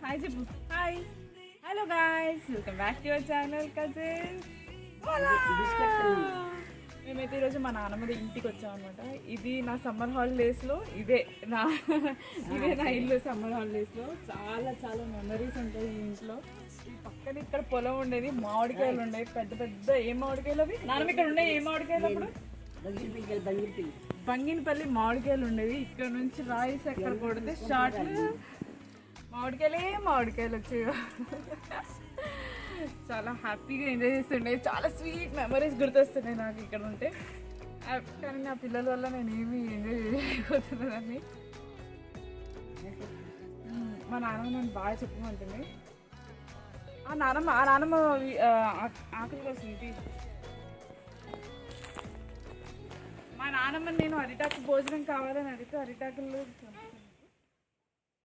Hi చెప్పు. Hi, hello guys, welcome back to your channel cousins. మేమైతే ఈరోజు మా నాన్నమ్మది ఇంటికి వచ్చామన్నమాట. ఇది నా సమ్మర్ హాలిడేస్లో ఇదే నా ఇల్లు. సమ్మర్ హాలిడేస్లో చాలా చాలా మెమరీస్ ఉంటాయి ఈ ఇంట్లో. ఈ పక్కన ఇక్కడ పొలం ఉండేది, మామిడికాయలు ఉండేవి, పెద్ద పెద్ద. ఏ మామిడికాయలు అవి నాన్నమ్మ? ఇక్కడ ఉండే ఏ మామిడికాయలు అప్పుడు? బంగినపల్లి మామిడికాయలు ఉండేవి. ఇక్కడ నుంచి రాయిస్ ఎక్కడ కొడితే షార్ట్ మామిడికాయలు వచ్చేవి. చాలా హ్యాపీగా ఎంజాయ్ చేస్తుండే. చాలా స్వీట్ మెమరీస్ గుర్తొస్తున్నాయి నాకు ఇక్కడ ఉంటే. కానీ నా పిల్లల వల్ల నేను ఏమీ ఎంజాయ్ చేయలేకపోతున్నానని. మా నాన్నమ్మ నన్ను బాగా చెప్పమంటుంది. ఆ నాన్నమ్మ ఆకలి కోసం ఇది. మా నాన్నమ్మ నేను అరిటాకు భోజనం కావాలని అడిగితే అరిటాకులు